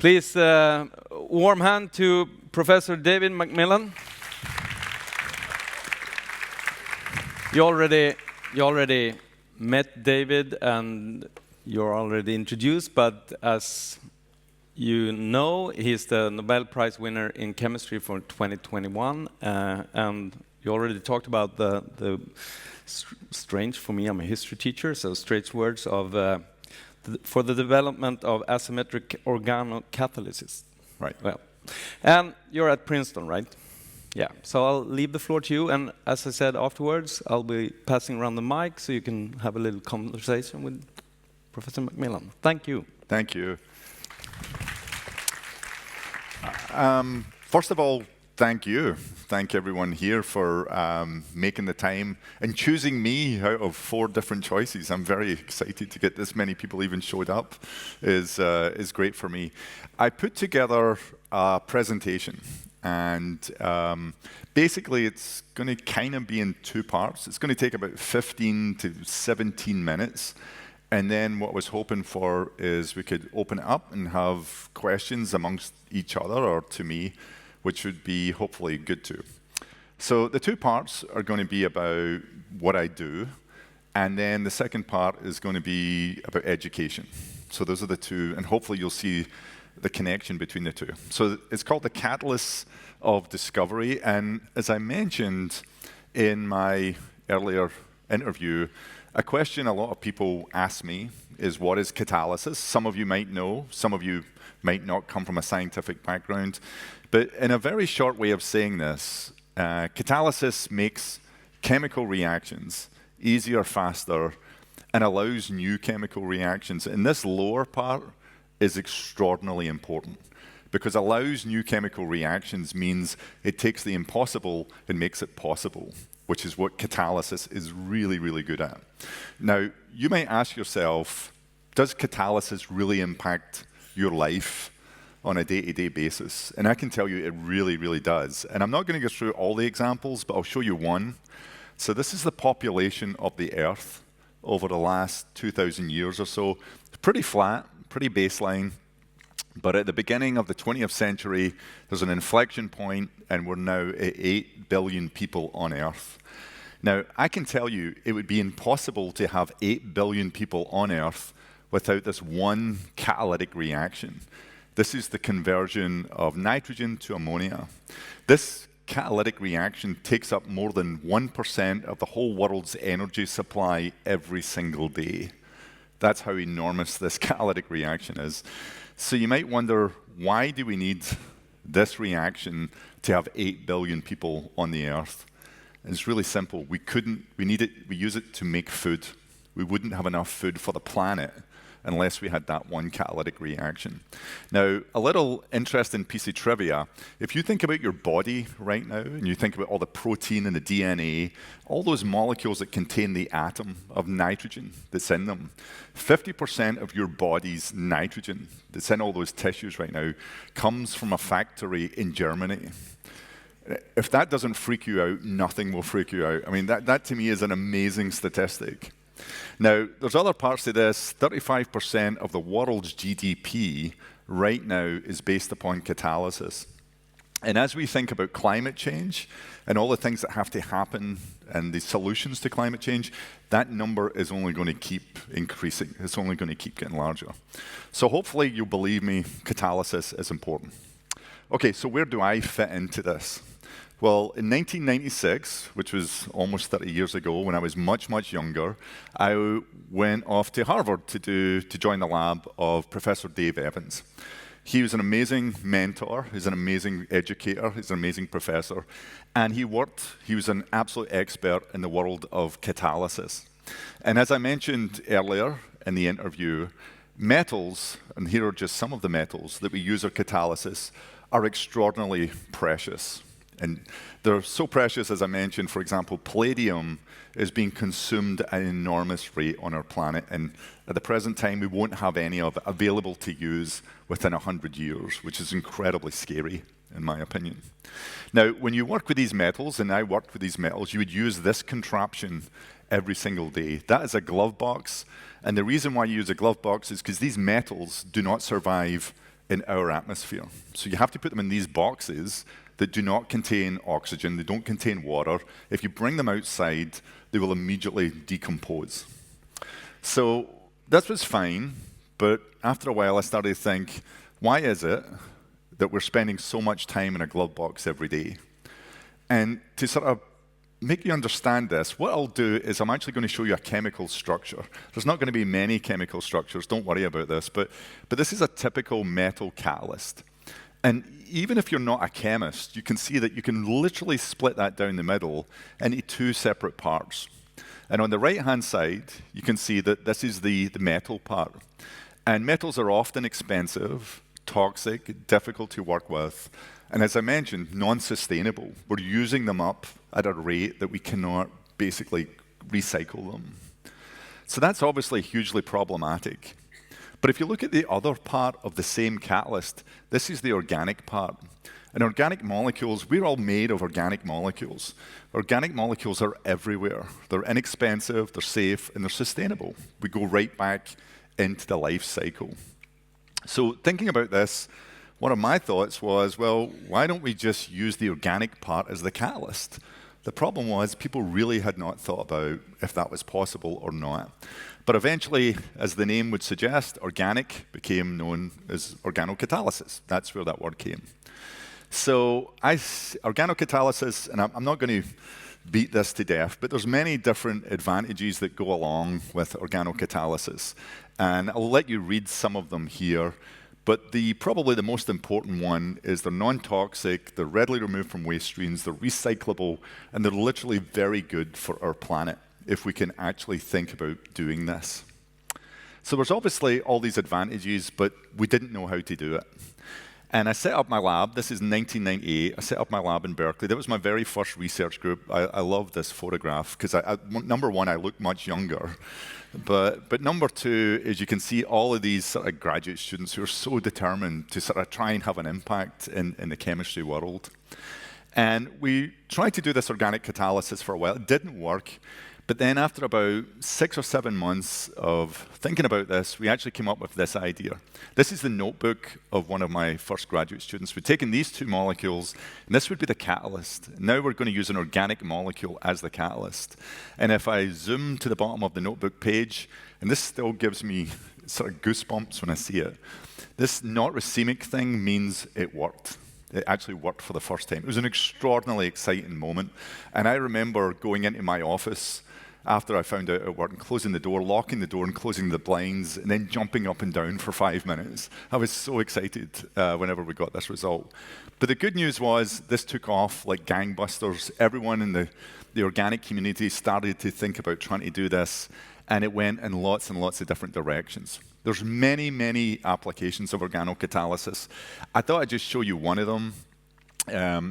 Please, warm hand to Professor David MacMillan. You already met David and you're already introduced, but as you know, he's the Nobel Prize winner in chemistry for 2021, and you already talked about the strange, for me, I'm a history teacher, so strange words of for the development of asymmetric organocatalysis. Right. Well, and you're at Princeton, right? Yeah. So I'll leave the floor to you, and as I said afterwards, I'll be passing around the mic so you can have a little conversation with Professor MacMillan. Thank you. Thank you. First of all, thank you. Thank everyone here for making the time and choosing me out of 4 different choices. I'm very excited to get this many people even showed up. Is great for me. I put together a presentation, and basically it's going to kind of be in 2 parts. It's going to take about 15 to 17 minutes. And then what I was hoping for is we could open it up and have questions amongst each other or to me, which would be hopefully good too. So the 2 parts are going to be about what I do, and then the second part is going to be about education. So those are the 2, and hopefully you'll see the connection between the 2. So it's called the Catalyst of Discovery, and as I mentioned in my earlier interview, a question a lot of people ask me is, what is catalysis? Some of you might know, some of you might not come from a scientific background. But in a very short way of saying this, catalysis makes chemical reactions easier, faster, and allows new chemical reactions. And this lower part is extraordinarily important, because allows new chemical reactions means it takes the impossible and makes it possible, which is what catalysis is really, really good at. Now, you might ask yourself, does catalysis really impact your life on a day-to-day basis? And I can tell you it really, really does. And I'm not going to go through all the examples, but I'll show you one. So this is the population of the Earth over the last 2,000 years or so. Pretty flat, pretty baseline. But at the beginning of the 20th century, there's an inflection point, and we're now at 8 billion people on Earth. Now, I can tell you it would be impossible to have 8 billion people on Earth without this one catalytic reaction. This is the conversion of nitrogen to ammonia. This catalytic reaction takes up more than 1% of the whole world's energy supply every single day. That's how enormous this catalytic reaction is. So you might wonder, why do we need this reaction to have 8 billion people on the Earth? And it's really simple. We use it to make food. We wouldn't have enough food for the planet unless we had that one catalytic reaction. Now, a little interesting piece of trivia. If you think about your body right now, and you think about all the protein and the DNA, all those molecules that contain the atom of nitrogen that's in them, 50% of your body's nitrogen that's in all those tissues right now comes from a factory in Germany. If that doesn't freak you out, nothing will freak you out. I mean, that to me is an amazing statistic. Now, there's other parts to this. 35% of the world's GDP right now is based upon catalysis. And as we think about climate change and all the things that have to happen and the solutions to climate change, that number is only going to keep increasing. It's only going to keep getting larger. So hopefully you'll believe me, catalysis is important. Okay, so where do I fit into this? Well, in 1996, which was almost 30 years ago, when I was much, much younger, I went off to Harvard to join the lab of Professor Dave Evans. He was an amazing mentor, he's an amazing educator, he's an amazing professor, and he was an absolute expert in the world of catalysis. And as I mentioned earlier in the interview, metals, and here are just some of the metals that we use for catalysis, are extraordinarily precious. And they're so precious, as I mentioned, for example, palladium is being consumed at an enormous rate on our planet. And at the present time, we won't have any of it available to use within 100 years, which is incredibly scary, in my opinion. Now, when you work with these metals, and I worked with these metals, you would use this contraption every single day. That is a glove box. And the reason why you use a glove box is because these metals do not survive in our atmosphere. So you have to put them in these boxes that do not contain oxygen, they don't contain water. If you bring them outside, they will immediately decompose. So this was fine, but after a while I started to think, why is it that we're spending so much time in a glove box every day? And to sort of make you understand this, what I'll do is I'm actually going to show you a chemical structure. There's not going to be many chemical structures, don't worry about this, but this is a typical metal catalyst. And even if you're not a chemist, you can see that you can literally split that down the middle into two separate parts. And on the right-hand side, you can see that this is the metal part. And metals are often expensive, toxic, difficult to work with, and as I mentioned, non-sustainable. We're using them up at a rate that we cannot basically recycle them. So that's obviously hugely problematic. But if you look at the other part of the same catalyst, this is the organic part. And organic molecules, we're all made of organic molecules. Organic molecules are everywhere. They're inexpensive, they're safe, and they're sustainable. We go right back into the life cycle. So thinking about this, one of my thoughts was, well, why don't we just use the organic part as the catalyst? The problem was people really had not thought about if that was possible or not. But eventually, as the name would suggest, organic became known as organocatalysis. That's where that word came. So organocatalysis, and I'm not going to beat this to death, but there's many different advantages that go along with organocatalysis. And I'll let you read some of them here. But probably the most important one is they're non-toxic, they're readily removed from waste streams, they're recyclable, and they're literally very good for our planet if we can actually think about doing this. So there's obviously all these advantages, but we didn't know how to do it. And I set up my lab. This is 1998. I set up my lab in Berkeley. That was my very first research group. I love this photograph because, number one, I look much younger. But number two is you can see all of these sort of graduate students who are so determined to sort of try and have an impact in the chemistry world. And we tried to do this organic catalysis for a while. It didn't work. But then after about 6 or 7 months of thinking about this, we actually came up with this idea. This is the notebook of one of my first graduate students. We'd taken these two molecules, and this would be the catalyst. Now we're going to use an organic molecule as the catalyst. And if I zoom to the bottom of the notebook page, and this still gives me sort of goosebumps when I see it, this not racemic thing means it worked. It actually worked for the first time. It was an extraordinarily exciting moment. And I remember going into my office after I found out it worked, and closing the door, locking the door and closing the blinds, and then jumping up and down for 5 minutes. I was so excited whenever we got this result. But the good news was this took off like gangbusters. Everyone in the organic community started to think about trying to do this, and it went in lots and lots of different directions. There's many, many applications of organocatalysis. I thought I'd just show you one of them.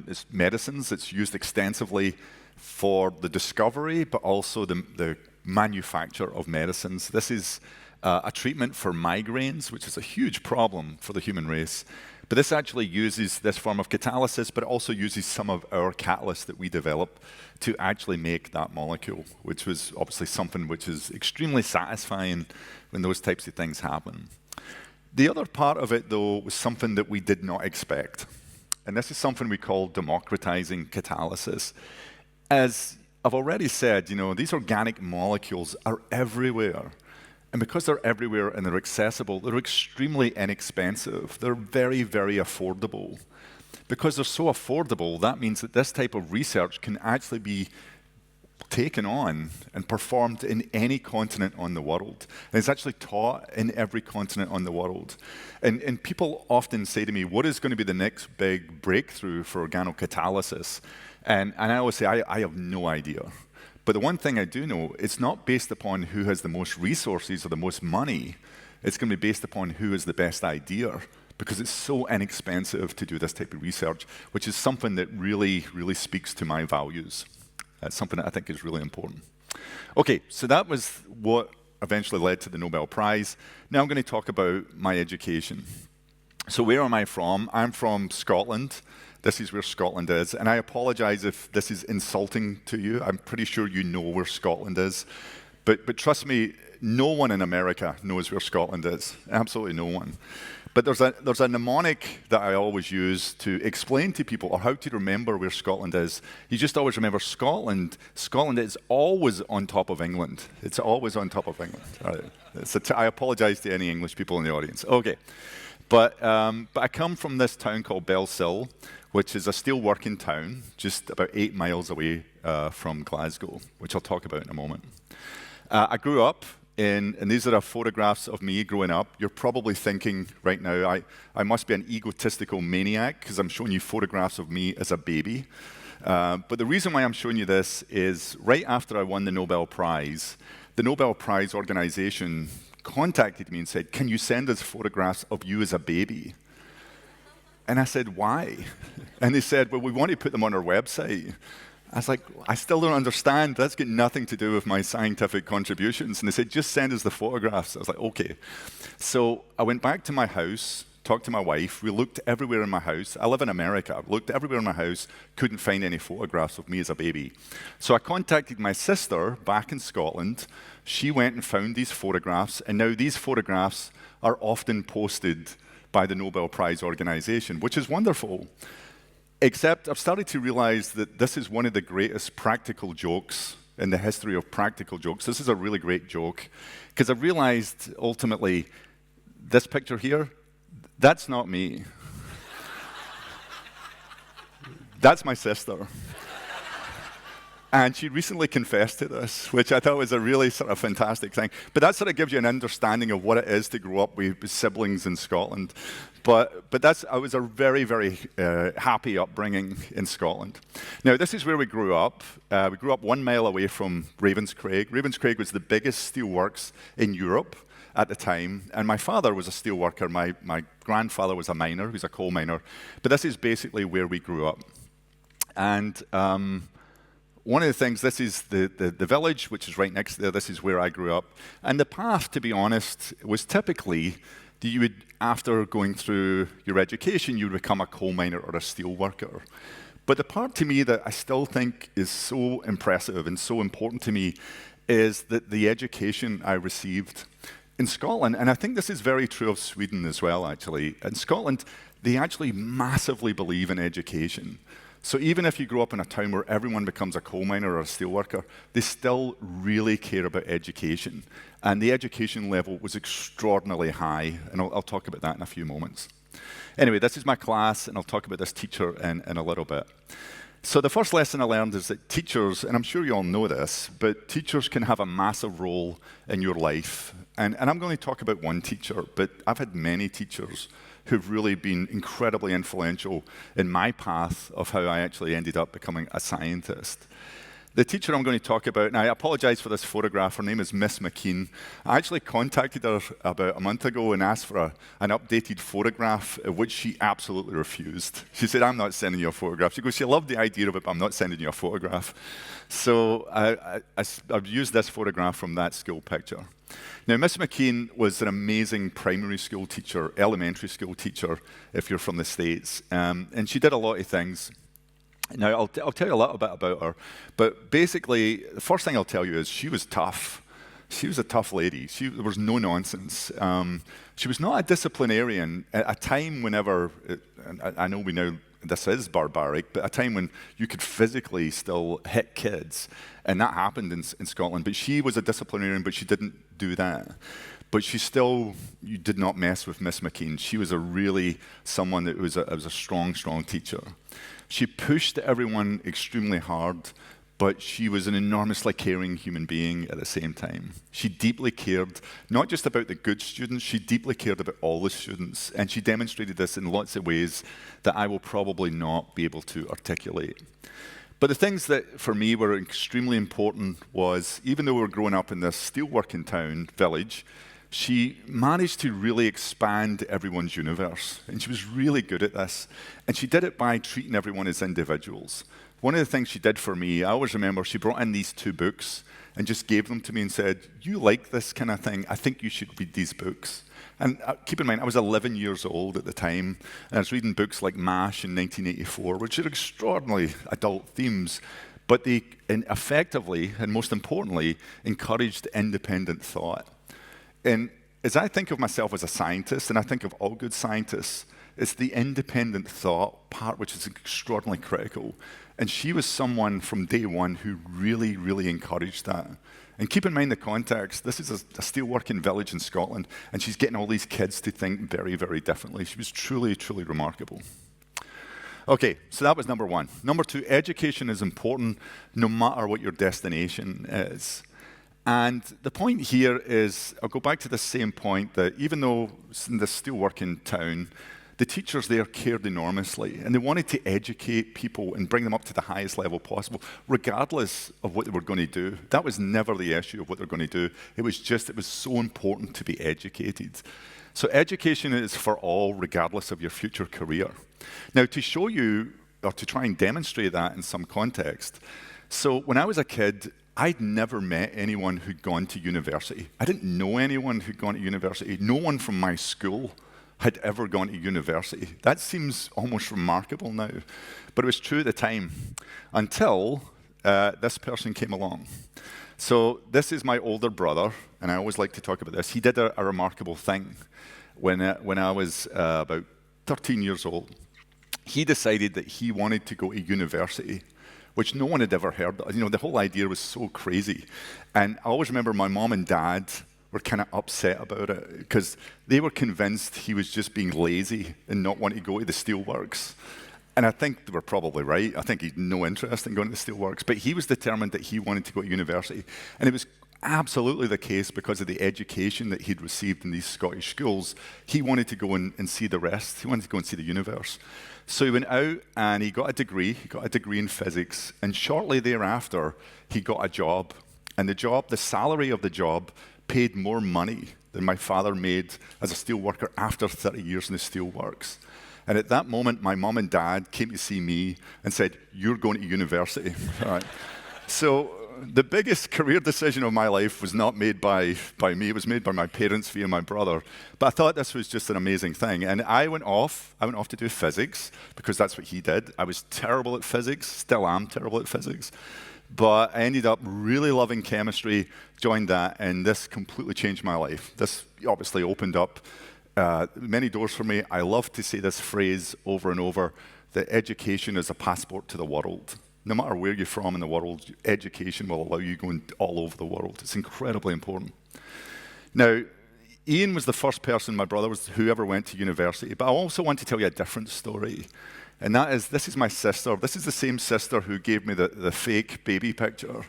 It's medicines. It's used extensively for the discovery, but also the manufacture of medicines. This is a treatment for migraines, which is a huge problem for the human race. But this actually uses this form of catalysis, but it also uses some of our catalysts that we develop to actually make that molecule, which was obviously something which is extremely satisfying when those types of things happen. The other part of it, though, was something that we did not expect. And this is something we call democratizing catalysis. As I've already said, these organic molecules are everywhere. And because they're everywhere and they're accessible, they're extremely inexpensive. They're very, very affordable. Because they're so affordable, that means that this type of research can actually be taken on and performed in any continent on the world. And it's actually taught in every continent on the world. And people often say to me, what is going to be the next big breakthrough for organocatalysis? And I always say, I have no idea. But the one thing I do know, it's not based upon who has the most resources or the most money. It's going to be based upon who has the best idea, because it's so inexpensive to do this type of research, which is something that really, really speaks to my values. That's something that I think is really important. Okay, so that was what eventually led to the Nobel Prize. Now I'm going to talk about my education. So where am I from? I'm from Scotland. This is where Scotland is. And I apologize if this is insulting to you. I'm pretty sure you know where Scotland is. But trust me, no one in America knows where Scotland is. Absolutely no one. But there's a mnemonic that I always use to explain to people, or how to remember where Scotland is. You just always remember Scotland. Scotland is always on top of England. It's always on top of England. I apologize to any English people in the audience. Okay. But I come from this town called Belsill, which is a steel-working town, just about 8 miles away from Glasgow, which I'll talk about in a moment. I grew up and these are photographs of me growing up. You're probably thinking right now, I must be an egotistical maniac because I'm showing you photographs of me as a baby. But the reason why I'm showing you this is right after I won the Nobel Prize, the Nobel Prize organization contacted me and said, "Can you send us photographs of you as a baby?" And I said, "Why?" And they said, "Well, we want to put them on our website." I was like, "I still don't understand. That's got nothing to do with my scientific contributions." And they said, "Just send us the photographs." I was like, "Okay." So I went back to my house, talked to my wife. We looked everywhere in my house. I live in America. I looked everywhere in my house, couldn't find any photographs of me as a baby. So I contacted my sister back in Scotland. She went and found these photographs, and now these photographs are often posted by the Nobel Prize organization, which is wonderful. Except I've started to realize that this is one of the greatest practical jokes in the history of practical jokes. This is a really great joke, because I've realized ultimately this picture here, that's not me. That's my sister. And she recently confessed to this, which I thought was a really sort of fantastic thing. But that sort of gives you an understanding of what it is to grow up with siblings in Scotland. But I was a very, very happy upbringing in Scotland. Now, this is where we grew up. We grew up 1 mile away from Ravenscraig. Ravenscraig was the biggest steelworks in Europe at the time. And my father was a steelworker. My grandfather was a miner. He was a coal miner. But this is basically where we grew up. And one of the things, this is the village, which is right next there. This is where I grew up. And the path, to be honest, was typically that you would, after going through your education, you would become a coal miner or a steel worker. But the part to me that I still think is so impressive and so important to me is that the education I received in Scotland, and I think this is very true of Sweden as well, actually. In Scotland, they actually massively believe in education. So even if you grow up in a town where everyone becomes a coal miner or a steel worker, they still really care about education. And the education level was extraordinarily high, and I'll talk about that in a few moments. Anyway, this is my class, and I'll talk about this teacher in a little bit. So the first lesson I learned is that teachers, and I'm sure you all know this, but teachers can have a massive role in your life. And I'm going to talk about one teacher, but I've had many teachers who've really been incredibly influential in my path of how I actually ended up becoming a scientist. The teacher I'm going to talk about, and I apologize for this photograph, her name is Miss McKean. I actually contacted her about a month ago and asked for an updated photograph, which she absolutely refused. She said, "I'm not sending you a photograph." She goes, "She loved the idea of it, but I'm not sending you a photograph." So I've used this photograph from that school picture. Now, Miss McKean was an amazing primary school teacher, elementary school teacher, if you're from the States, and she did a lot of things. Now, I'll tell you a little bit about her, but basically, the first thing I'll tell you is she was tough. She was a tough lady. There was no nonsense. She was not a disciplinarian at a time whenever, I know we know this is barbaric, but a time when you could physically still hit kids, and that happened in Scotland. But she was a disciplinarian, but she didn't do that. But you did not mess with Miss McKean. She was someone that was a strong, strong teacher. She pushed everyone extremely hard, but she was an enormously caring human being at the same time. She deeply cared, not just about the good students, she deeply cared about all the students, and she demonstrated this in lots of ways that I will probably not be able to articulate. But the things that, for me, were extremely important was, even though we were growing up in this steelworking town, village, she managed to really expand everyone's universe, and she was really good at this. And she did it by treating everyone as individuals. One of the things she did for me, I always remember she brought in these 2 books and just gave them to me and said, "You like this kind of thing, I think you should read these books." And keep in mind, I was 11 years old at the time, and I was reading books like MASH in 1984, which are extraordinarily adult themes, but they effectively, and most importantly, encouraged independent thought. And as I think of myself as a scientist, and I think of all good scientists, it's the independent thought part which is extraordinarily critical. And she was someone from day one who really, really encouraged that. And keep in mind the context, this is a steelworking village in Scotland, and she's getting all these kids to think very, very differently. She was truly, truly remarkable. Okay, so that was number one. Number two, education is important no matter what your destination is. And the point here is, I'll go back to the same point that even though it's in this steelworking town, the teachers there cared enormously, and they wanted to educate people and bring them up to the highest level possible, regardless of what they were going to do. That was never the issue of what they're going to do. It was so important to be educated. So education is for all, regardless of your future career. Now, to show you, or to try and demonstrate that in some context, so when I was a kid, I'd never met anyone who'd gone to university. I didn't know anyone who'd gone to university. No one from my school had ever gone to university. That seems almost remarkable now, but it was true at the time, until this person came along. So this is my older brother, and I always like to talk about this. He did a remarkable thing when I was about 13 years old. He decided that he wanted to go to university, which no one had ever heard of. You know, the whole idea was so crazy. And I always remember my mom and dad were kind of upset about it because they were convinced he was just being lazy and not wanting to go to the steelworks. And I think they were probably right. I think he had no interest in going to the steelworks, but he was determined that he wanted to go to university. And it was absolutely the case because of the education that he'd received in these Scottish schools. He wanted to go and see the rest. He wanted to go and see the universe. So he went out and he got a degree. He got a degree in physics. And shortly thereafter, he got a job. And the salary of the job paid more money than my father made as a steelworker after 30 years in the steelworks. And at that moment, my mom and dad came to see me and said, "You're going to university." All right. So the biggest career decision of my life was not made by me. It was made by my parents via my brother. But I thought this was just an amazing thing. And I went off to do physics because that's what he did. I was terrible at physics, still am terrible at physics. But I ended up really loving chemistry, joined that, and this completely changed my life. This obviously opened up many doors for me. I love to say this phrase over and over, that education is a passport to the world. No matter where you're from in the world, education will allow you going all over the world. It's incredibly important. Now, Ian was the first person, my brother was, who ever went to university. But I also want to tell you a different story. And that is, this is my sister. This is the same sister who gave me the fake baby picture.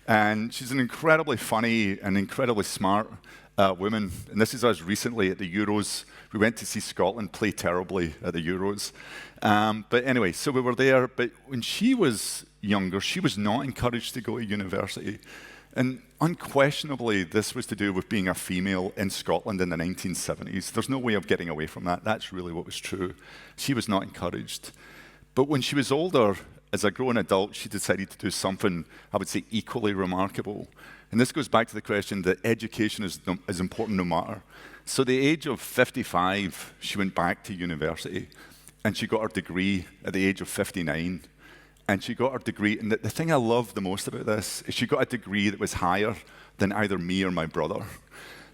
And she's an incredibly funny and incredibly smart woman. And this is us recently at the Euros. We went to see Scotland play terribly at the Euros. But anyway, so we were there. But when she was younger, she was not encouraged to go to university. And unquestionably, this was to do with being a female in Scotland in the 1970s. There's no way of getting away from that. That's really what was true. She was not encouraged. But when she was older, as a grown adult, she decided to do something, I would say, equally remarkable. And this goes back to the question that education is important no matter. So at the age of 55, she went back to university, and she got her degree at the age of 59. And she got her degree, and the thing I love the most about this is she got a degree that was higher than either me or my brother.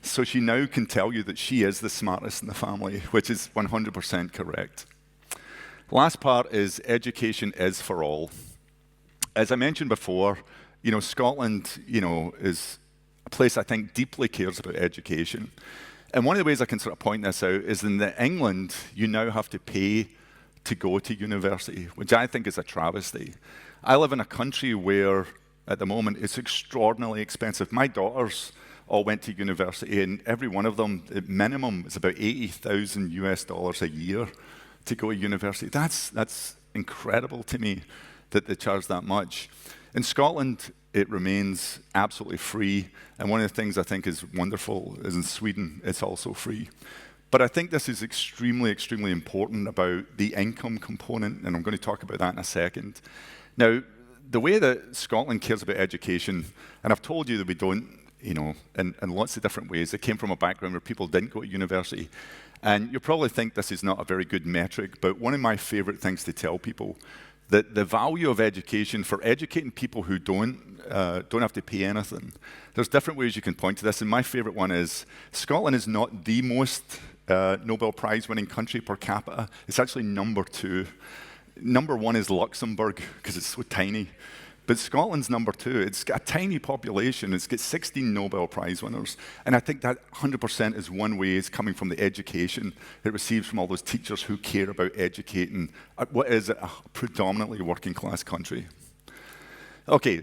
So she now can tell you that she is the smartest in the family, which is 100% correct. Last part is education is for all. As I mentioned before, Scotland, is a place I think deeply cares about education. And one of the ways I can sort of point this out is in England, you now have to pay to go to university, which I think is a travesty. I live in a country where, at the moment, it's extraordinarily expensive. My daughters all went to university, and every one of them, at minimum, is about $80,000 a year to go to university. That's incredible to me that they charge that much. In Scotland, it remains absolutely free, and one of the things I think is wonderful is in Sweden, it's also free. But I think this is extremely, extremely important about the income component, and I'm going to talk about that in a second. Now, the way that Scotland cares about education, and I've told you that we don't, in lots of different ways. It came from a background where people didn't go to university. And you probably think this is not a very good metric, but one of my favorite things to tell people the value of education for educating people who don't have to pay anything. There's different ways you can point to this, and my favorite one is Scotland is not the most Nobel Prize winning country per capita. It's actually number 2. Number 1 is Luxembourg, because it's so tiny. But Scotland's number 2. It's got a tiny population. It's got 16 Nobel Prize winners. And I think that 100% is one way is coming from the education it receives from all those teachers who care about educating what is a predominantly working class country. Okay,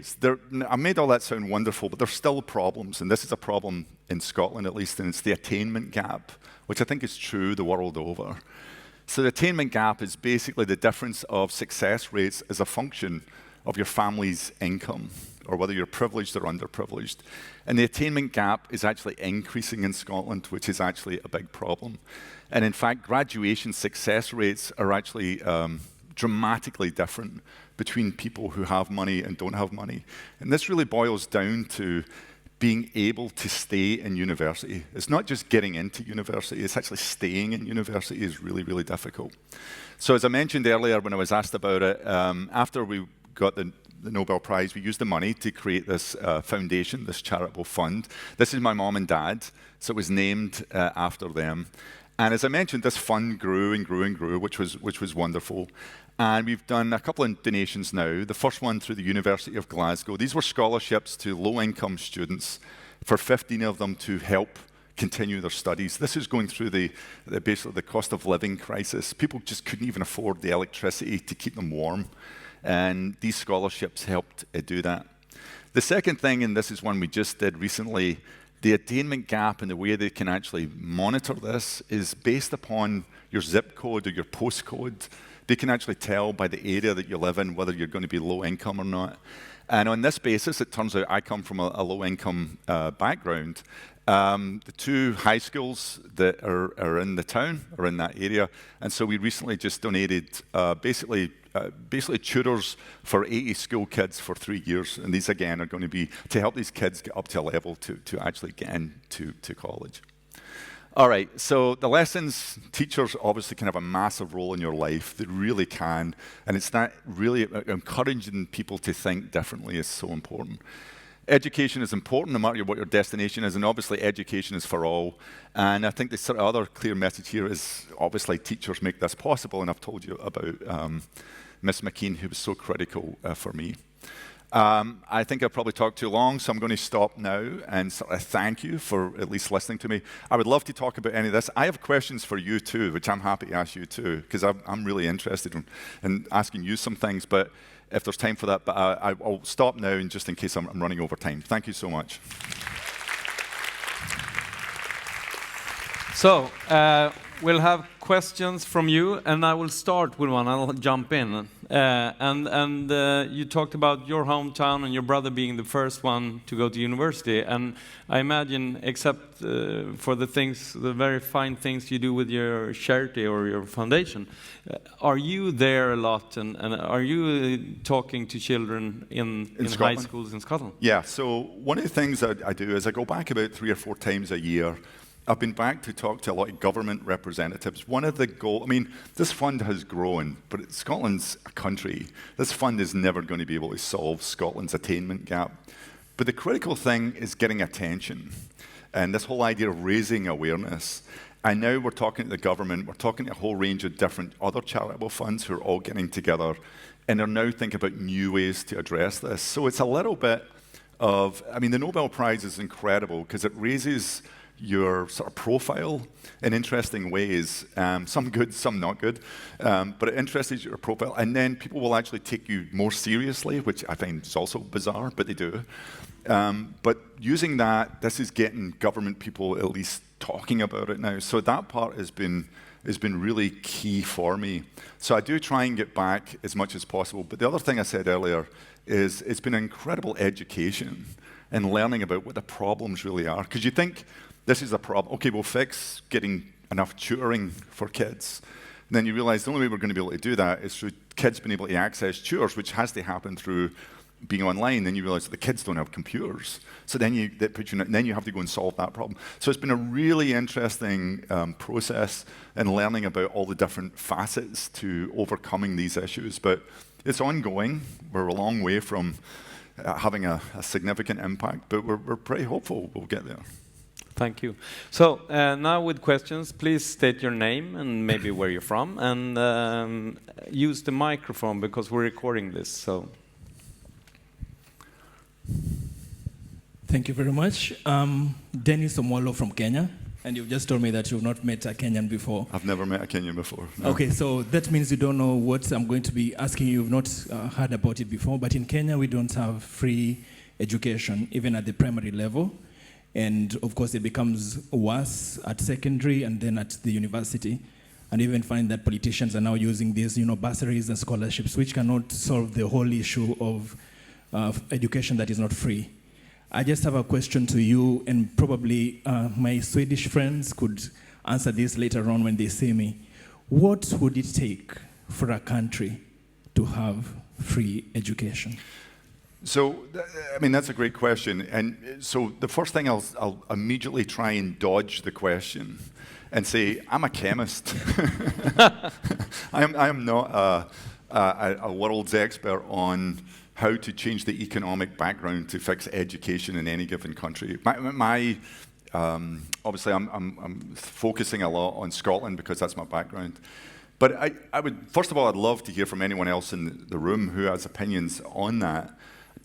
I made all that sound wonderful, but there's still problems. And this is a problem in Scotland, at least, and it's the attainment gap, which I think is true the world over. So the attainment gap is basically the difference of success rates as a function of your family's income, or whether you're privileged or underprivileged. And the attainment gap is actually increasing in Scotland, which is actually a big problem. And in fact, graduation success rates are actually dramatically different between people who have money and don't have money. And this really boils down to being able to stay in university. It's not just getting into university, it's actually staying in university is really, really difficult. So as I mentioned earlier when I was asked about it, after we got the Nobel Prize, we used the money to create this foundation, this charitable fund. This is my mom and dad, so it was named after them. And as I mentioned, this fund grew and grew and grew, which was wonderful. And we've done a couple of donations now. The first one through the University of Glasgow. These were scholarships to low-income students for 15 of them to help continue their studies. This is going through basically the cost of living crisis. People just couldn't even afford the electricity to keep them warm. And these scholarships helped do that. The second thing, and this is one we just did recently, the attainment gap and the way they can actually monitor this is based upon your zip code or your postcode. They can actually tell by the area that you live in whether you're going to be low income or not. And on this basis, it turns out I come from a low income background. The 2 high schools that are in the town are in that area. And so we recently just donated basically tutors for 80 school kids for 3 years. And these, again, are going to be to help these kids get up to a level to actually get into college. All right, so the lessons, teachers obviously can have a massive role in your life. They really can. And it's that really encouraging people to think differently is so important. Education is important no matter what your destination is, and obviously education is for all. And I think the sort of other clear message here is obviously teachers make this possible, and I've told you about Miss McKean, who was so critical for me. I think I've probably talked too long, so I'm going to stop now and sort of thank you for at least listening to me. I would love to talk about any of this. I have questions for you too, which I'm happy to ask you too, because I'm really interested in asking you some things, but if there's time for that, but I'll stop now and just in case I'm running over time. Thank you so much. So, we'll have questions from you, and I will start with one. I'll jump in. You talked about your hometown and your brother being the first one to go to university. And I imagine, except for the very fine things you do with your charity or your foundation, are you there a lot? And are you talking to children in high schools in Scotland? Yeah, so one of the things that I do is I go back about 3 or 4 times a year. I've been back to talk to a lot of government representatives. One of the goals, I mean, this fund has grown, but Scotland's a country. This fund is never going to be able to solve Scotland's attainment gap. But the critical thing is getting attention. And this whole idea of raising awareness. And now we're talking to the government, we're talking to a whole range of different other charitable funds who are all getting together. And they're now thinking about new ways to address this. So it's a little bit of, I mean, the Nobel Prize is incredible because it raises your sort of profile in interesting ways, some good, some not good, but it interests your profile, and then people will actually take you more seriously, which I find is also bizarre, but they do. But using that, this is getting government people at least talking about it now. So that part has been really key for me. So I do try and get back as much as possible. But the other thing I said earlier is it's been an incredible education and learning about what the problems really are. Because you think, this is a problem. Okay, we'll fix getting enough tutoring for kids. And then you realize the only way we're going to be able to do that is through kids being able to access tutors, which has to happen through being online. Then you realize that the kids don't have computers. So then then you have to go and solve that problem. So it's been a really interesting process in learning about all the different facets to overcoming these issues. But it's ongoing. We're a long way from having a significant impact, but we're pretty hopeful we'll get there. Thank you. So now with questions, please state your name and maybe where you're from, and use the microphone because we're recording this. So. Thank you very much. Dennis Omolo from Kenya, and you've just told me that you've not met a Kenyan before. I've never met a Kenyan before. No. Okay, so that means you don't know what I'm going to be asking you. You've not heard about it before, but in Kenya we don't have free education, even at the primary level. And of course it becomes worse at secondary and then at the university. And even find that politicians are now using these bursaries and scholarships, which cannot solve the whole issue of education that is not free. I just have a question to you, and probably my Swedish friends could answer this later on when they see me. What would it take for a country to have free education? So, I mean, that's a great question. And so the first thing I'll immediately try and dodge the question and say, I'm a chemist. I am not a world's expert on how to change the economic background to fix education in any given country. Obviously, I'm focusing a lot on Scotland because that's my background. But I would, first of all, I'd love to hear from anyone else in the room who has opinions on that.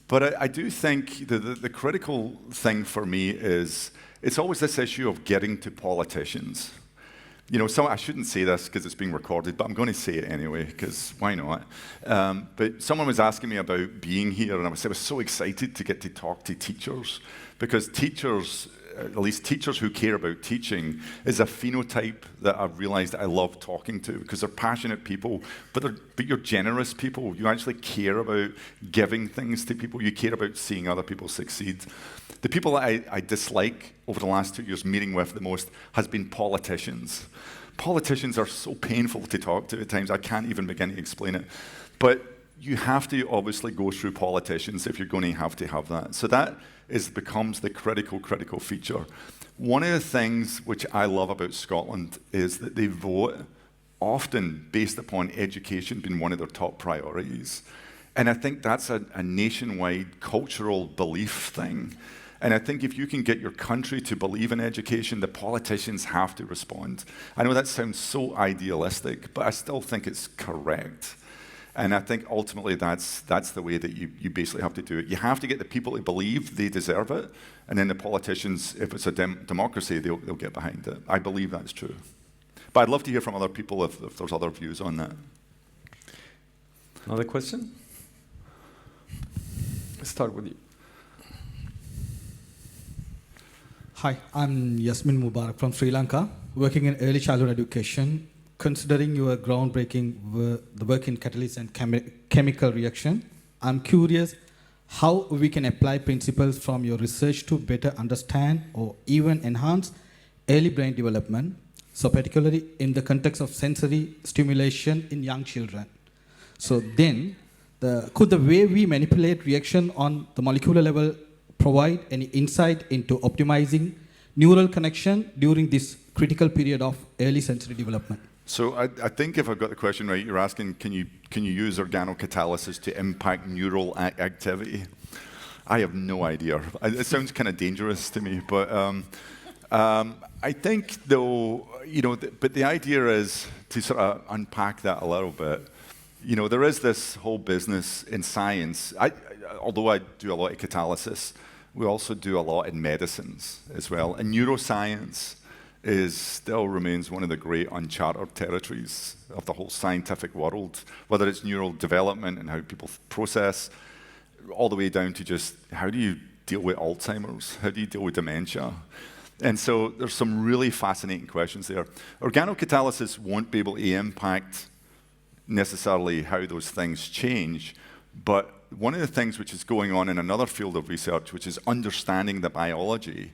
But I do think the critical thing for me is it's always this issue of getting to politicians. I shouldn't say this because it's being recorded, but I'm going to say it anyway, because why not? But someone was asking me about being here, and I was so excited to get to talk to teachers, because teachers, at least teachers who care about teaching, is a phenotype that I've realized I love talking to, because they're passionate people, but you're generous people. You actually care about giving things to people. You care about seeing other people succeed. The people that I dislike over the last 2 years meeting with the most has been politicians. Politicians are so painful to talk to at times, I can't even begin to explain it. But you have to obviously go through politicians if you're going to have that. So that becomes the critical feature. One of the things which I love about Scotland is that they vote often based upon education being one of their top priorities. And I think that's a nationwide cultural belief thing. And I think if you can get your country to believe in education, the politicians have to respond. I know that sounds so idealistic, but I still think it's correct. And I think ultimately that's the way that you basically have to do it. You have to get the people to believe they deserve it, and then the politicians, if it's a democracy, they'll get behind it. I believe that's true. But I'd love to hear from other people if there's other views on that. Another question? Let's start with you. Hi, I'm Yasmin Mubarak from Sri Lanka, working in early childhood education. Considering your groundbreaking the work in catalyst and chemical reaction, I'm curious how we can apply principles from your research to better understand or even enhance early brain development, so particularly in the context of sensory stimulation in young children. So then, could the way we manipulate reaction on the molecular level provide any insight into optimizing neural connection during this critical period of early sensory development? So I think if I've got the question right, you're asking, can you use organocatalysis to impact neural activity? I have no idea. It sounds kind of dangerous to me, but I think though, but the idea is to sort of unpack that a little bit. There is this whole business in science. Although I do a lot of catalysis, we also do a lot in medicines as well. And neuroscience still remains one of the great uncharted territories of the whole scientific world, whether it's neural development and how people process, all the way down to just how do you deal with Alzheimer's? How do you deal with dementia? And so there's some really fascinating questions there. Organocatalysis won't be able to impact necessarily how those things change, but one of the things which is going on in another field of research, which is understanding the biology.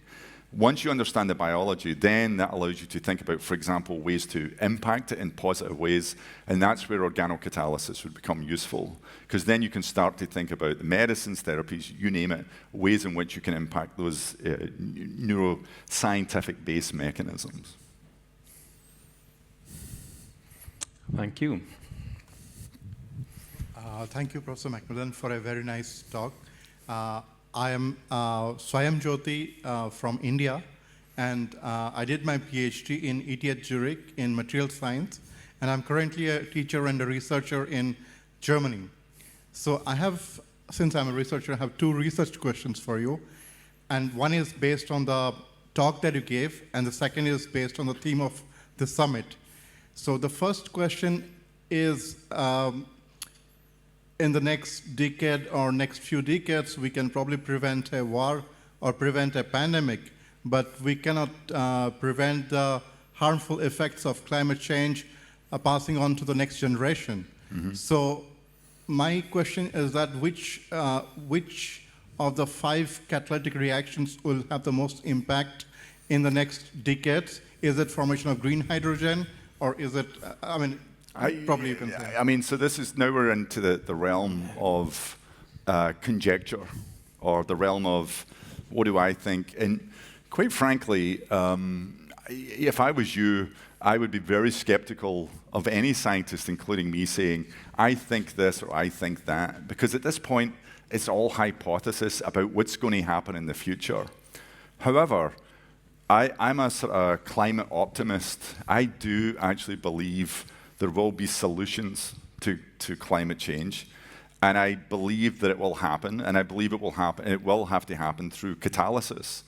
Once you understand the biology, then that allows you to think about, for example, ways to impact it in positive ways, and that's where organocatalysis would become useful, because then you can start to think about the medicines, therapies, you name it, ways in which you can impact those neuroscientific-based mechanisms. Thank you. Thank you, Professor MacMillan, for a very nice talk. I am Swayam Jyoti from India, and I did my PhD in ETH Zurich in material science, and I'm currently a teacher and a researcher in Germany. So I have, since I'm a researcher, I have two research questions for you, and one is based on the talk that you gave, and the second is based on the theme of the summit. So the first question is, in the next decade or next few decades, we can probably prevent a war or prevent a pandemic, but we cannot prevent the harmful effects of climate change passing on to the next generation. Mm-hmm. So my question is that which of the 5 catalytic reactions will have the most impact in the next decades? Is it formation of green hydrogen, or is it, probably you can say. So this is, now we're into the realm of conjecture, or the realm of what do I think. And quite frankly, if I was you, I would be very skeptical of any scientist, including me, saying, I think this or I think that, because at this point, it's all hypothesis about what's going to happen in the future. However, I'm a sort of climate optimist. I do actually believe there will be solutions to climate change, and I believe that it will happen, and I believe it will happen. It will have to happen through catalysis.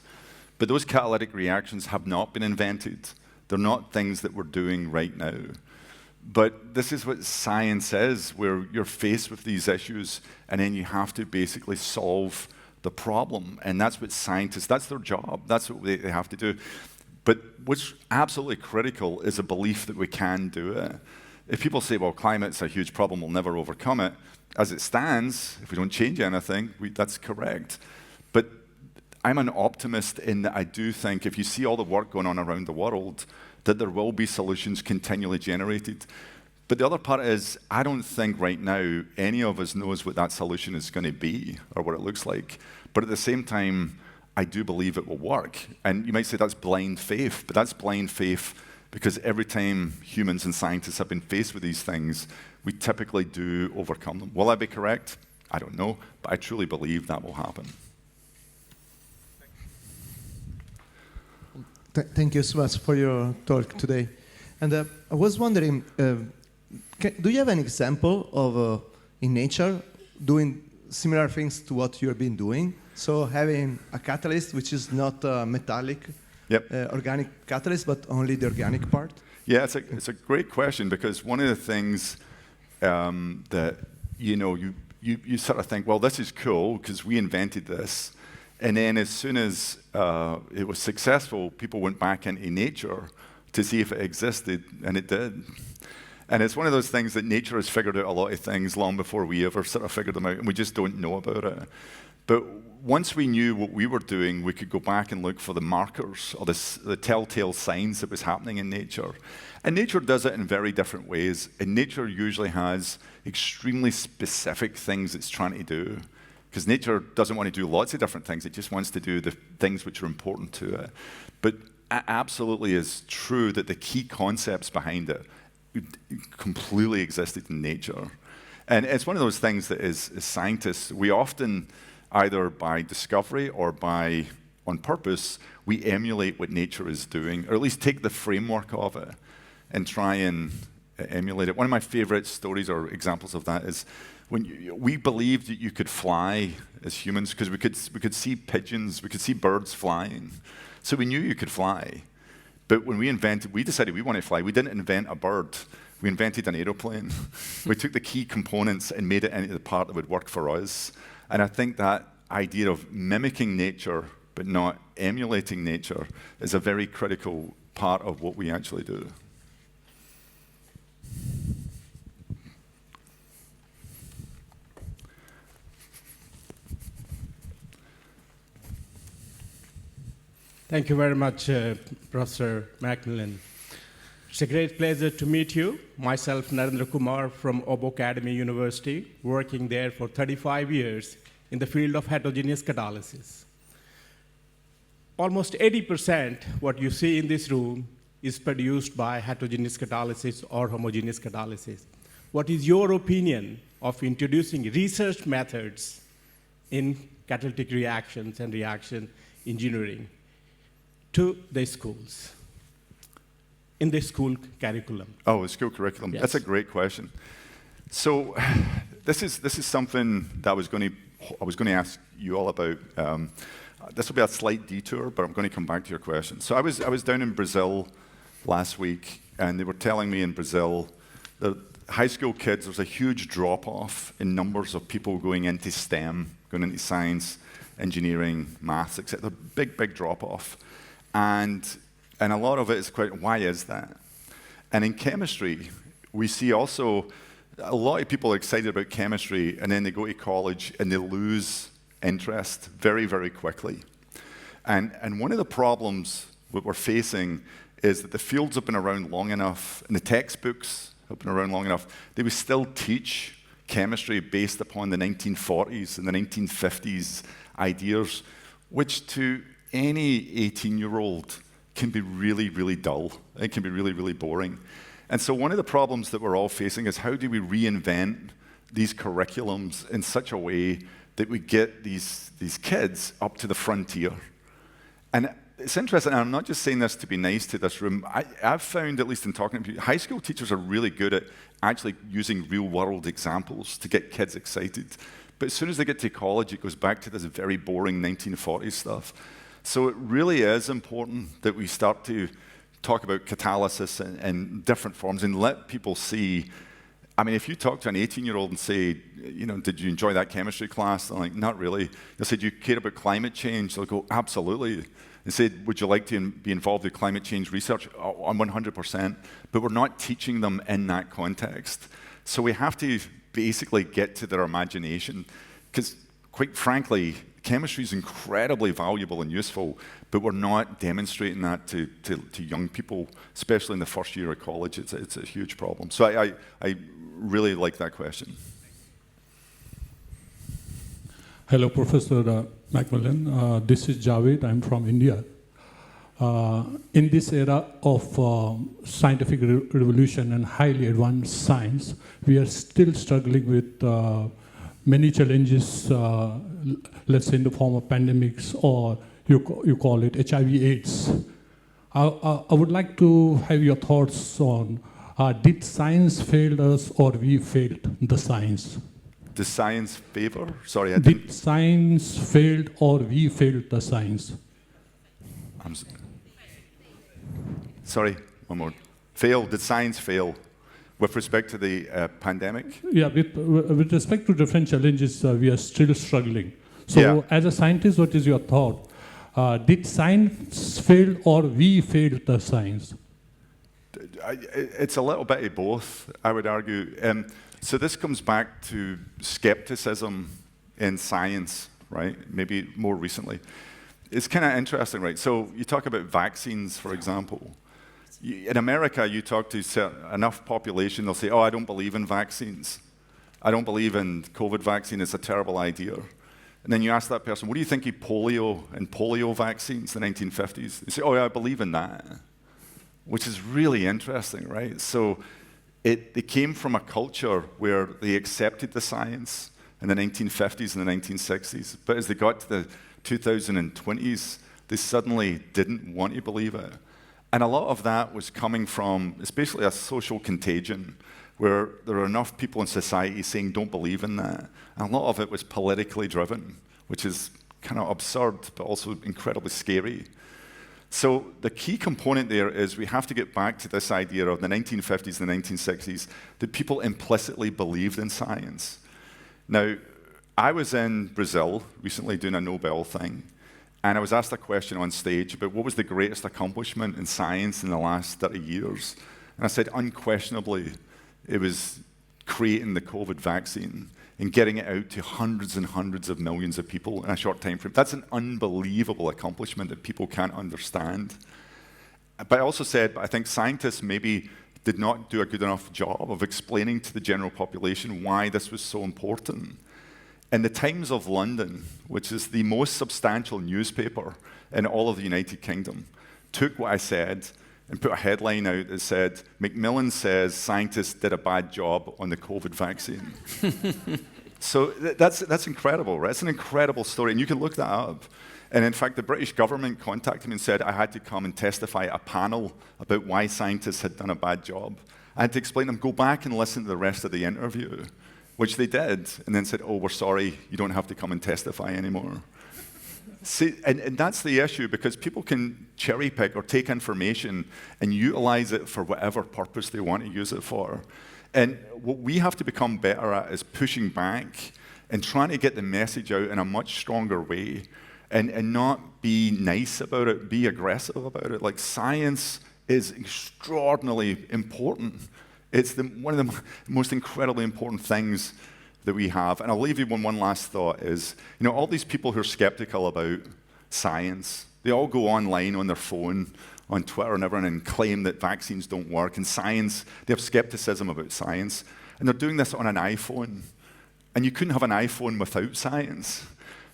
But those catalytic reactions have not been invented. They're not things that we're doing right now. But this is what science is, where you're faced with these issues, and then you have to basically solve the problem. And that's what scientists, that's their job. That's what they have to do. But what's absolutely critical is a belief that we can do it. If people say, well, climate's a huge problem, we'll never overcome it, as it stands, if we don't change anything, that's correct. But I'm an optimist in that I do think if you see all the work going on around the world, that there will be solutions continually generated. But the other part is, I don't think right now any of us knows what that solution is going to be or what it looks like. But at the same time, I do believe it will work. And you might say that's blind faith, but that's blind faith because every time humans and scientists have been faced with these things, we typically do overcome them. Will I be correct? I don't know, but I truly believe that will happen. Thank you so much for your talk today. And I was wondering, do you have an example of, in nature, doing similar things to what you've been doing? So having a catalyst which is not metallic, organic catalyst, but only the organic part? Yeah, it's a great question, because one of the things that, you sort of think, well, this is cool because we invented this. And then as soon as it was successful, people went back into nature to see if it existed, and it did. And it's one of those things that nature has figured out a lot of things long before we ever sort of figured them out, and we just don't know about it. But once we knew what we were doing, we could go back and look for the markers or the telltale signs that was happening in nature. And nature does it in very different ways. And nature usually has extremely specific things it's trying to do. Because nature doesn't want to do lots of different things. It just wants to do the things which are important to it. But it absolutely is true that the key concepts behind it completely existed in nature. And it's one of those things that as scientists, we often, either by discovery or on purpose, we emulate what nature is doing, or at least take the framework of it and try and emulate it. One of my favorite stories or examples of that is when we believed that you could fly as humans, because we could see pigeons, we could see birds flying. So we knew you could fly. But when we decided we wanted to fly. We didn't invent a bird. We invented an aeroplane. We took the key components and made it into the part that would work for us. And I think that idea of mimicking nature but not emulating nature is a very critical part of what we actually do. Thank you very much, Professor MacMillan. It's a great pleasure to meet you. Myself, Narendra Kumar from Obo Academy University, working there for 35 years in the field of heterogeneous catalysis. Almost 80% what you see in this room is produced by heterogeneous catalysis or homogeneous catalysis. What is your opinion of introducing research methods in catalytic reactions and reaction engineering to the schools, in the school curriculum? Oh, the school curriculum. Yes. That's a great question. So this is something that I was going to ask you all about. This will be a slight detour, but I'm going to come back to your question. So I was down in Brazil last week, and they were telling me in Brazil that high school kids, there's a huge drop-off in numbers of people going into STEM, going into science, engineering, maths, etc. Big drop-off. And a lot of it is why is that? And in chemistry, we see also a lot of people are excited about chemistry, and then they go to college and they lose interest very, very quickly. And one of the problems that we're facing is that the fields have been around long enough, and the textbooks have been around long enough, they would still teach chemistry based upon the 1940s and the 1950s ideas, which to any 18-year-old can be really, really dull. It can be really, really boring. And so one of the problems that we're all facing is how do we reinvent these curriculums in such a way that we get these kids up to the frontier? And it's interesting, and I'm not just saying this to be nice to this room. I've found, at least in talking to people, high school teachers are really good at actually using real-world examples to get kids excited. But as soon as they get to college, it goes back to this very boring 1940s stuff. So it really is important that we start to talk about catalysis in different forms and let people see. I mean, if you talk to an 18-year-old and say, you know, did you enjoy that chemistry class? They're like, not really. They'll say, do you care about climate change? They'll go, absolutely. They say, would you like to be involved in climate change research? Oh, 100%. But we're not teaching them in that context. So we have to basically get to their imagination. Because quite frankly, chemistry is incredibly valuable and useful, but we're not demonstrating that to young people, especially in the first year of college. It's a huge problem. So I really like that question. Hello, Professor MacMillan. This is Javed. I'm from India. In this era of scientific revolution and highly advanced science, we are still struggling with many challenges, let's say in the form of pandemics, or you call it HIV/AIDS. I would like to have your thoughts on, did science fail us or we failed the science? Does science favor? Sorry, Did science failed or we failed the science? Sorry, one more. Fail, did science fail with respect to the pandemic? Yeah, with respect to different challenges, we are still struggling. So as a scientist, what is your thought? Did science fail or we failed the science? It's a little bit of both, I would argue. So this comes back to skepticism in science, right? Maybe more recently. It's kind of interesting, right? So you talk about vaccines, for example. In America, you talk to enough population, they'll say, oh, I don't believe in vaccines. I don't believe in COVID vaccine, it's a terrible idea. And then you ask that person, what do you think of polio and polio vaccines in the 1950s? They say, oh, yeah, I believe in that, which is really interesting, right? So it came from a culture where they accepted the science in the 1950s and the 1960s, but as they got to the 2020s, they suddenly didn't want to believe it. And a lot of that was coming from, it's basically a social contagion, where there are enough people in society saying, don't believe in that. And a lot of it was politically driven, which is kind of absurd, but also incredibly scary. So the key component there is we have to get back to this idea of the 1950s and the 1960s, that people implicitly believed in science. Now, I was in Brazil recently doing a Nobel thing, and I was asked a question on stage about what was the greatest accomplishment in science in the last 30 years. And I said, unquestionably, it was creating the COVID vaccine and getting it out to hundreds and hundreds of millions of people in a short time frame. That's an unbelievable accomplishment that people can't understand. But I also said, I think scientists maybe did not do a good enough job of explaining to the general population why this was so important. And the Times of London, which is the most substantial newspaper in all of the United Kingdom, took what I said and put a headline out that said, "MacMillan says scientists did a bad job on the COVID vaccine." So that's incredible, right? It's an incredible story, and you can look that up. And in fact, the British government contacted me and said I had to come and testify at a panel about why scientists had done a bad job. I had to explain to them, go back and listen to the rest of the interview, which they did, and then said, "Oh, we're sorry, you don't have to come and testify anymore." See, and that's the issue, because people can cherry pick or take information and utilize it for whatever purpose they want to use it for. And what we have to become better at is pushing back and trying to get the message out in a much stronger way, and not be nice about it, be aggressive about it. Like, science is extraordinarily important. It's one of the most incredibly important things that we have. And I'll leave you with one last thought is, all these people who are skeptical about science, they all go online on their phone, on Twitter and everything, and claim that vaccines don't work. And science, they have skepticism about science. And they're doing this on an iPhone. And you couldn't have an iPhone without science.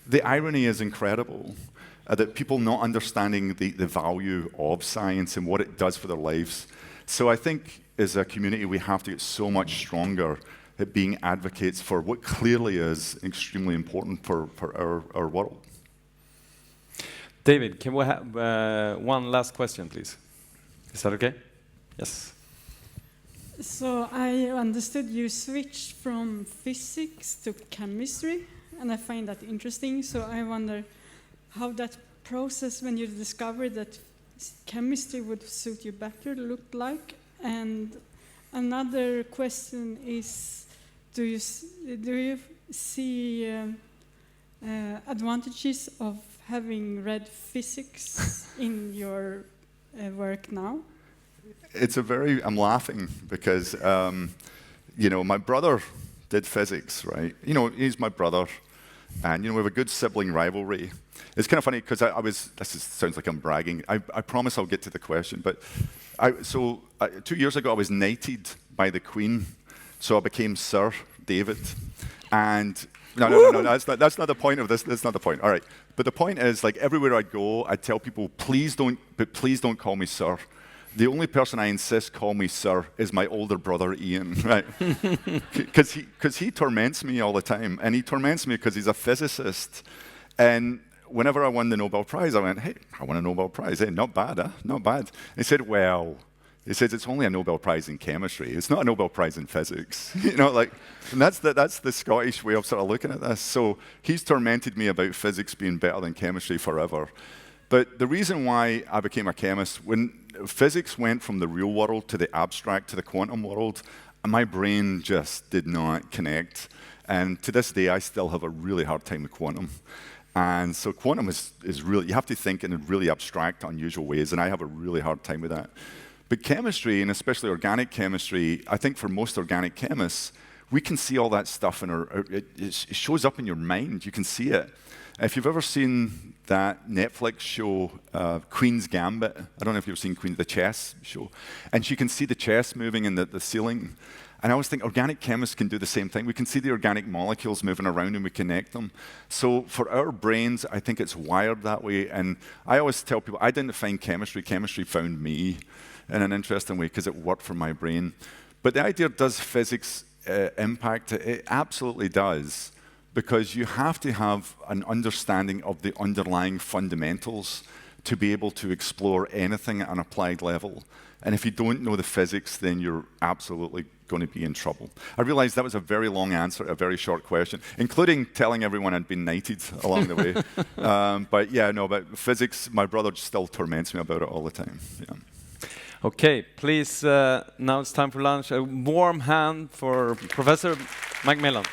The irony is incredible, that people not understanding the value of science and what it does for their lives. So I think as a community, we have to get so much stronger at being advocates for what clearly is extremely important for our world. David, can we have one last question, please? Is that okay? Yes. So I understood you switched from physics to chemistry, and I find that interesting. So I wonder how that process, when you discovered that chemistry would suit you better, looked like. And another question is, do you see advantages of having read physics in your work now? I'm laughing because, my brother did physics, right? He's my brother, and, we have a good sibling rivalry. It's kind of funny because sounds like I'm bragging. I promise I'll get to the question, but 2 years ago I was knighted by the Queen, so I became Sir David. And no, that's not the point of this. That's not the point. All right, but the point is, like, everywhere I go, I tell people, please don't call me Sir. The only person I insist call me Sir is my older brother Ian, right? Because he torments me all the time, and he torments me because he's a physicist. And whenever I won the Nobel Prize, I went, "Hey, I won a Nobel Prize. Hey, not bad, huh? Not bad." And he said, "Well," he says, "it's only a Nobel Prize in chemistry. It's not a Nobel Prize in physics." And that's the Scottish way of sort of looking at this. So he's tormented me about physics being better than chemistry forever. But the reason why I became a chemist, when physics went from the real world to the abstract to the quantum world, my brain just did not connect. And to this day, I still have a really hard time with quantum. And so quantum is really, you have to think in really abstract, unusual ways, and I have a really hard time with that. But chemistry, and especially organic chemistry, I think for most organic chemists, we can see all that stuff, it shows up in your mind. You can see it. If you've ever seen that Netflix show, Queen's Gambit, I don't know if you've seen the chess show, and you can see the chess moving in the ceiling. And I always think organic chemists can do the same thing. We can see the organic molecules moving around and we connect them. So for our brains, I think it's wired that way. And I always tell people, I didn't find chemistry. Chemistry found me in an interesting way because it worked for my brain. But the idea, does physics impact it? It absolutely does, because you have to have an understanding of the underlying fundamentals to be able to explore anything at an applied level. And if you don't know the physics, then you're absolutely going to be in trouble. I realize that was a very long answer, a very short question, including telling everyone I'd been knighted along the way. But physics, my brother still torments me about it all the time. Yeah. Okay, please, now it's time for lunch. A warm hand for Professor MacMillan.